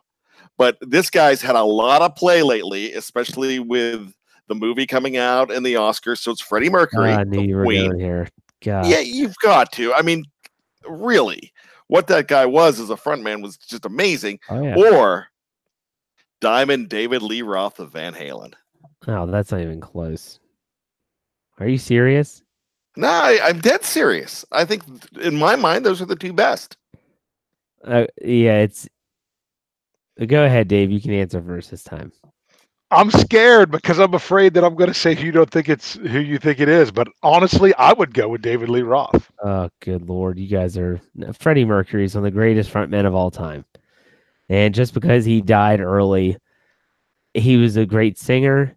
But this guy's had a lot of play lately, especially with the movie coming out and the Oscars. So it's Freddie Mercury. I knew you were going here. God. Yeah, you've got to. I mean, really, what that guy was as a frontman was just amazing. Oh, yeah. Or Diamond David Lee Roth of Van Halen. Oh, that's not even close. Are you serious? No, I'm dead serious. I think in my mind, those are the two best. Yeah, it's. Go ahead, Dave. You can answer first this time. I'm scared because I'm afraid that I'm going to say you don't think it's who you think it is. But honestly, I would go with David Lee Roth. Oh, good Lord. You guys are... Freddie Mercury is one of the greatest frontmen of all time. And just because he died early, he was a great singer,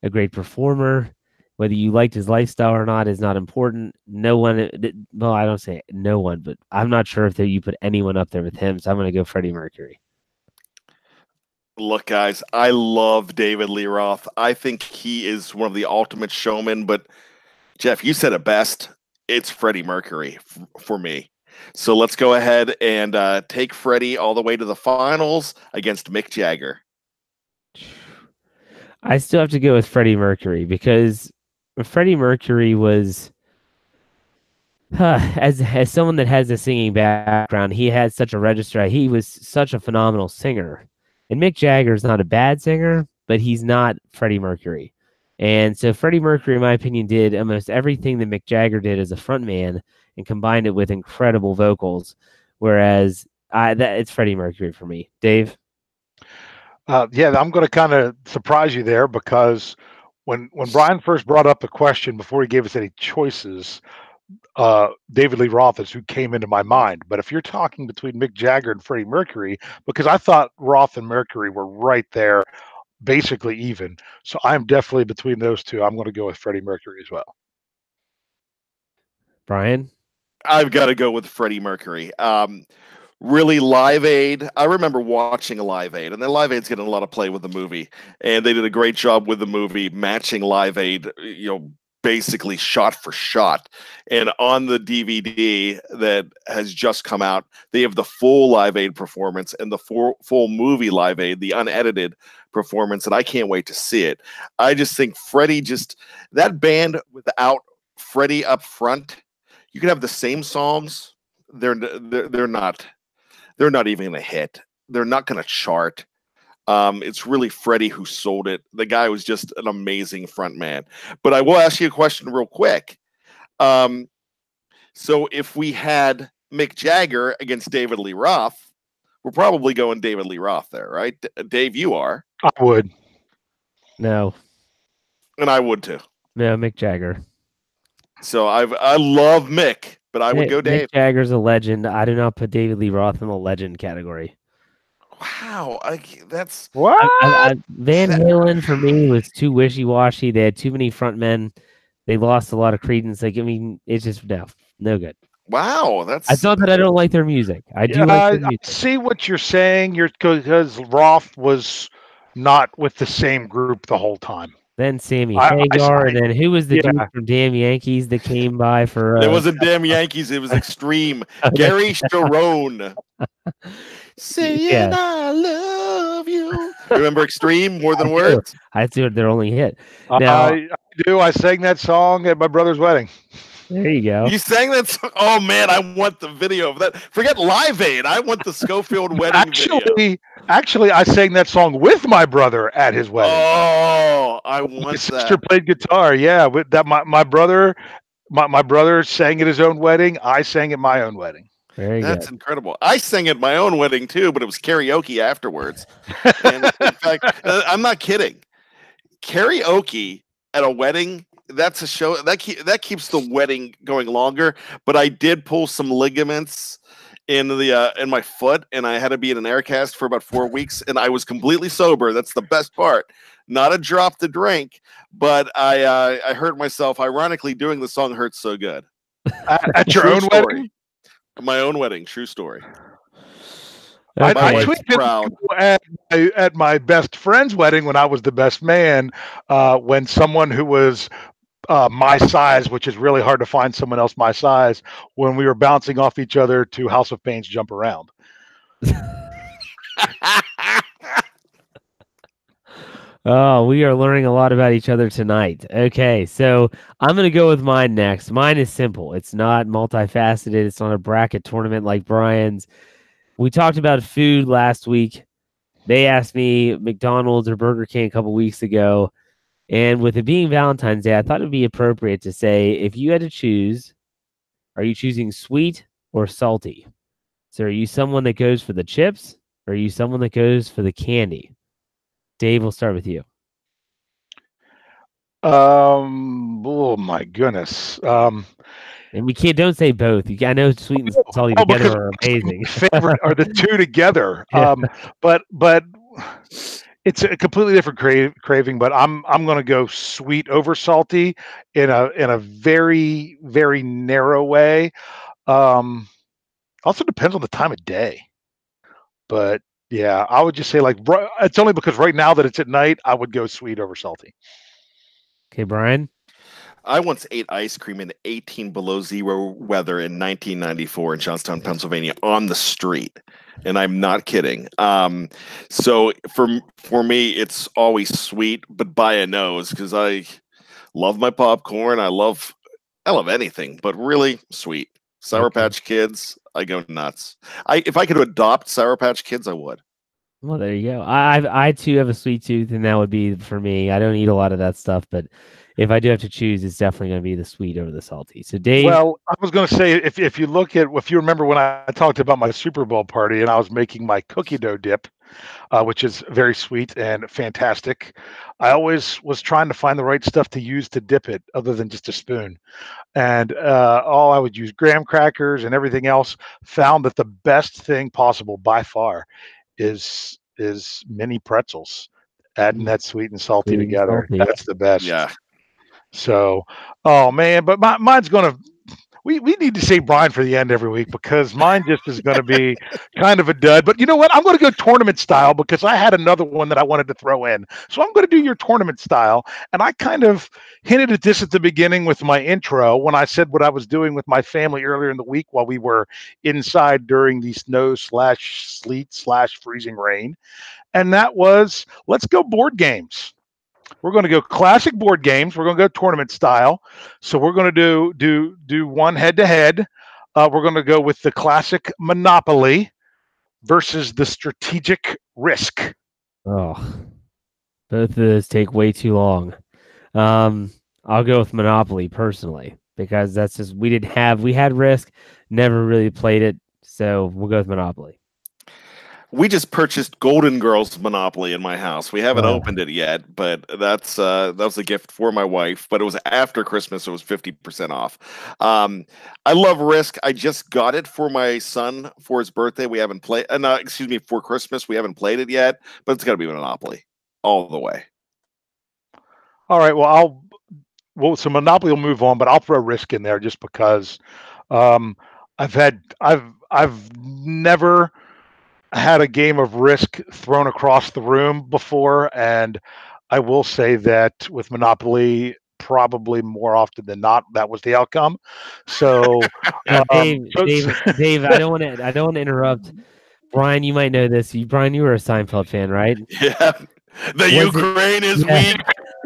a great performer. Whether you liked his lifestyle or not is not important. No one... Well, I don't say no one, but I'm not sure if you put anyone up there with him. So I'm going to go Freddie Mercury. Look, guys, I love David Lee Roth. I think he is one of the ultimate showmen. But, Jeff, you said it best. It's Freddie Mercury for me. So let's go ahead and take Freddie all the way to the finals against Mick Jagger. I still have to go with Freddie Mercury because Freddie Mercury was... as someone that has a singing background, he had such a register. He was such a phenomenal singer. And Mick Jagger is not a bad singer, but he's not Freddie Mercury. And so Freddie Mercury, in my opinion, did almost everything that Mick Jagger did as a frontman and combined it with incredible vocals, whereas it's Freddie Mercury for me. Dave? Yeah, I'm going to kind of surprise you there because when Bryan first brought up the question before he gave us any choices, David Lee Roth is who came into my mind. But if you're talking between Mick Jagger and Freddie Mercury, because I thought Roth and Mercury were right there, basically even. So I'm definitely between those two. I'm going to go with Freddie Mercury as well. Bryan? I've got to go with Freddie Mercury. Really, Live Aid. I remember watching Live Aid, and then Live Aid's getting a lot of play with the movie, and they did a great job with the movie matching Live Aid, basically shot for shot. And on the DVD that has just come out, they have the full Live Aid performance and the full movie Live Aid, the unedited performance, and I can't wait to see it. I just think Freddie, that band without Freddie up front, you could have the same songs they're not even going to hit. They're not going to chart. It's really Freddie who sold it. The guy was just an amazing front man. But I will ask you a question real quick. So if we had Mick Jagger against David Lee Roth, we're probably going David Lee Roth there, right? Dave, you are. I would. No. And I would too. No, Mick Jagger. So I love Mick, but I would go Dave. Mick Jagger's a legend. I do not put David Lee Roth in the legend category. Wow, that's what? Van Halen for me was too wishy-washy. They had too many front men. They lost a lot of credence. Like, I mean, it's just no good. Wow, that's. It's not that I don't like their music. I do like their music. I see what you're saying. Because Roth was not with the same group the whole time. Then Sammy Hagar, and then who was the dude from Damn Yankees that came by for? It wasn't Damn Yankees. It was Extreme. Gary Sharon. Saying I love you. Remember Extreme more than words? I see their only hit. Now, I do. I sang that song at my brother's wedding. There you go. You sang that song? Oh man, I want the video of that. Forget Live Aid. I want the Schofield wedding video. Actually, I sang that song with my brother at his wedding. Oh, I want my that. sister played guitar. Yeah, with that my brother sang at his own wedding. I sang at my own wedding. That's incredible. I sang at my own wedding too, but it was karaoke afterwards. And in fact, I'm not kidding. Karaoke at a wedding, that's a show that keeps the wedding going longer. But I did pull some ligaments in my foot, and I had to be in an air cast for about 4 weeks, and I was completely sober. That's the best part. Not a drop to drink, but I hurt myself. Ironically, doing the song "Hurts So Good" at your own wedding. My own wedding, true story. I tweeted at my best friend's wedding when I was the best man, when someone who was my size, which is really hard to find someone else my size, when we were bouncing off each other to House of Pain's Jump Around. Oh, we are learning a lot about each other tonight. Okay, so I'm going to go with mine next. Mine is simple. It's not multifaceted. It's not a bracket tournament like Bryan's. We talked about food last week. They asked me McDonald's or Burger King a couple weeks ago. And with it being Valentine's Day, I thought it would be appropriate to say, if you had to choose, are you choosing sweet or salty? So are you someone that goes for the chips, or are you someone that goes for the candy? Dave, we'll start with you. Oh my goodness. And we don't say both. I know sweet and salty together are amazing. Favorite are the two together. Yeah. But it's a completely different craving. But I'm going to go sweet over salty in a very, very narrow way. Also depends on the time of day. But yeah, I would just say it's only because right now that it's at night, I would go sweet over salty. Okay, Bryan. I once ate ice cream in 18 below zero weather in 1994 in Johnstown, Pennsylvania, on the street, and I'm not kidding. So for me, it's always sweet, but by a nose, because I love my popcorn. I love anything, but really sweet. Sour Patch Kids, I go nuts. If I could adopt Sour Patch Kids, I would. Well, there you go. I too have a sweet tooth, and that would be for me. I don't eat a lot of that stuff, but if I do have to choose, it's definitely going to be the sweet over the salty. So, Dave. Well, I was going to say, if you remember when I talked about my Super Bowl party and I was making my cookie dough dip, which is very sweet and fantastic, I always was trying to find the right stuff to use to dip it other than just a spoon. And I would use graham crackers and everything else. Found that the best thing possible by far is mini pretzels. Adding that sweet and salty together. That's the best. Yeah. So, oh man, but mine's going to, we need to save Bryan for the end every week, because mine just is going to be kind of a dud. But you know what? I'm going to go tournament style, because I had another one that I wanted to throw in. So I'm going to do your tournament style. And I kind of hinted at this at the beginning with my intro when I said what I was doing with my family earlier in the week while we were inside during the snow/sleet/freezing rain. And that was, let's go board games. We're going to go classic board games. We're going to go tournament style. So we're going to do one head-to-head. we're going to go with the classic Monopoly versus the strategic Risk. Oh, both of those take way too long. I'll go with Monopoly personally because that's just we had Risk, never really played it, so we'll go with Monopoly. We just purchased Golden Girls Monopoly in my house. We haven't Oh. opened it yet, but that was a gift for my wife. But it was after Christmas, so it was 50% off. I love Risk. I just got it for my son for his birthday. We haven't played. For Christmas. We haven't played it yet, but it's got to be Monopoly all the way. All right. Well, so Monopoly will move on, but I'll throw Risk in there just because I've never had a game of Risk thrown across the room before, and I will say that with Monopoly, probably more often than not, that was the outcome. So, Dave, I don't want to interrupt. Brian, you might know this. Brian, you were a Seinfeld fan, right? Yeah, Ukraine is weak.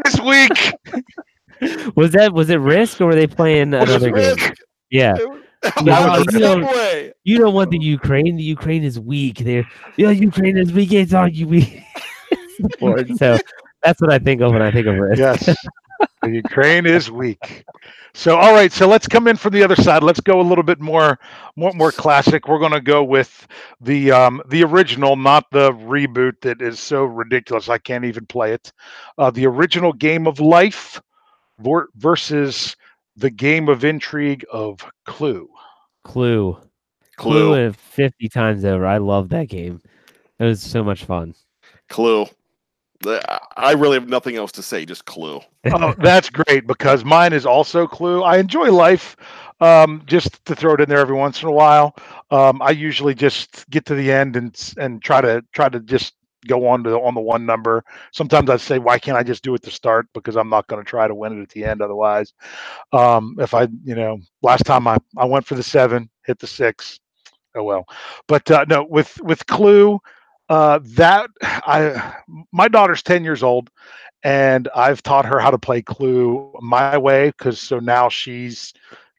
This week. Was it Risk or were they playing another game? Yeah. You don't want the Ukraine. The Ukraine is weak. Ukraine is weak. It's all you weak. So that's what I think of when I think of Risk. Yes, the Ukraine is weak. So all right, so let's come in from the other side. Let's go a little bit more classic. We're going to go with the original, not the reboot that is so ridiculous I can't even play it. The original Game of Life versus the game of intrigue of Clue. Clue 50 times over. I love that game. It was so much fun. Clue. I really have nothing else to say, just Clue. Oh, that's great because mine is also Clue. I enjoy Life, just to throw it in there every once in a while. I usually just get to the end and try to just go on the one number. Sometimes I say, why can't I just do it to start? Because I'm not going to try to win it at the end. Otherwise, if last time I went for the 7, hit the 6. Oh well, but no, with Clue, my daughter's 10 years old, and I've taught her how to play Clue my way so now she's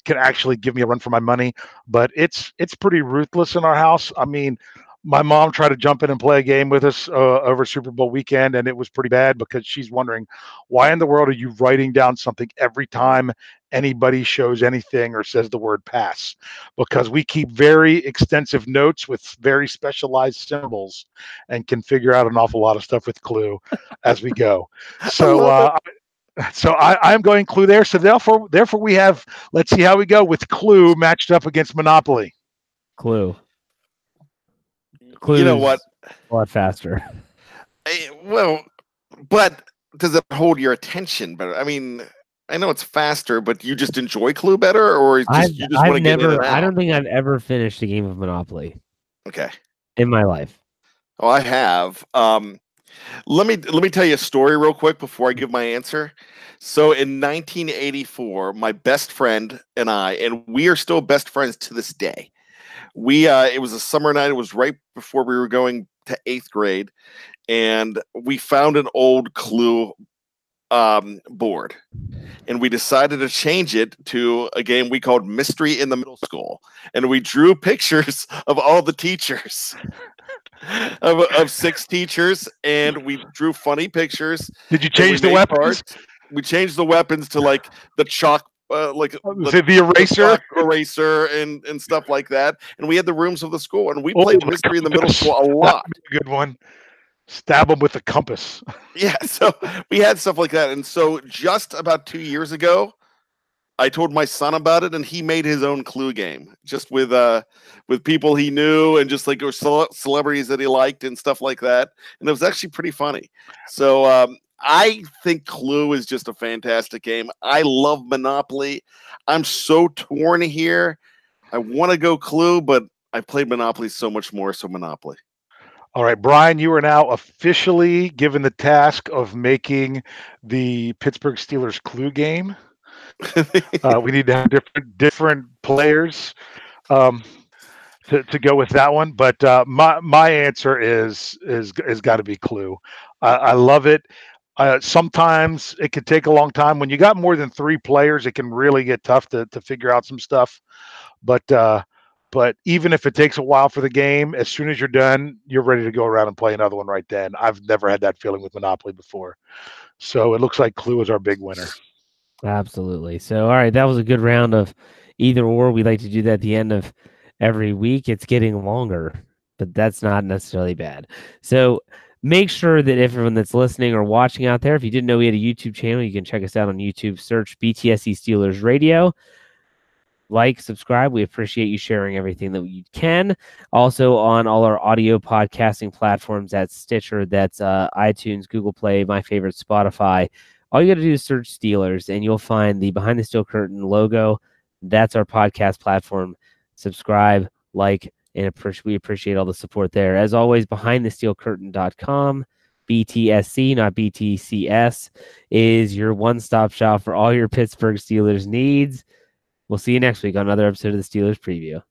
can actually give me a run for my money. But it's pretty ruthless in our house. I mean, my mom tried to jump in and play a game with us over Super Bowl weekend, and it was pretty bad because she's wondering, why in the world are you writing down something every time anybody shows anything or says the word pass? Because we keep very extensive notes with very specialized symbols and can figure out an awful lot of stuff with Clue as we go. So I'm going Clue there. So therefore we have, let's see how we go with Clue matched up against Monopoly. Clue. You know what? A lot faster. Well, but does it hold your attention better? I mean, I know it's faster, but you just enjoy Clue better, or you just want to get in and out? I don't think I've ever finished a game of Monopoly. Okay. In my life. Oh, I have. Let me tell you a story real quick before I give my answer. So in 1984, my best friend and I, and we are still best friends to this day. It was a summer night. It was right before we were going to 8th grade, and we found an old Clue board, and we decided to change it to a game we called Mystery in the Middle School, and we drew pictures of all the teachers. of 6 teachers, and we drew funny pictures. Did you change the weapons? We changed the weapons to like the chalk, the eraser and stuff like that. And we had the rooms of the school, and we played Mystery in the Middle School a lot. Good one. Stab them with a compass. Yeah, so we had stuff like that. And so just about 2 years ago, I told my son about it, and he made his own Clue game, just with people he knew and just like celebrities that he liked and stuff like that. And it was actually pretty funny. So I think Clue is just a fantastic game. I love Monopoly. I'm so torn here. I want to go Clue, but I've played Monopoly so much more, so Monopoly. All right, Brian, you are now officially given the task of making the Pittsburgh Steelers Clue game. We need to have different players to go with that one. But my answer is got to be Clue. I love it. Sometimes it could take a long time. When you got more than 3 players, it can really get tough to figure out some stuff. But even if it takes a while for the game, as soon as you're done, you're ready to go around and play another one right then. I've never had that feeling with Monopoly before. So it looks like Clue is our big winner. Absolutely. So, all right, that was a good round of either or. We like to do that at the end of every week. It's getting longer, but that's not necessarily bad. So, make sure that everyone that's listening or watching out there, if you didn't know we had a YouTube channel, you can check us out on YouTube. Search BTSC Steelers Radio. Like, subscribe. We appreciate you sharing everything that you can. Also on all our audio podcasting platforms, that's Stitcher, that's iTunes, Google Play, my favorite, Spotify. All you got to do is search Steelers, and you'll find the Behind the Steel Curtain logo. That's our podcast platform. Subscribe, like, and we appreciate all the support there. As always, BehindTheSteelCurtain.com, BTSC, not BTCS, is your one-stop shop for all your Pittsburgh Steelers needs. We'll see you next week on another episode of the Steelers Preview.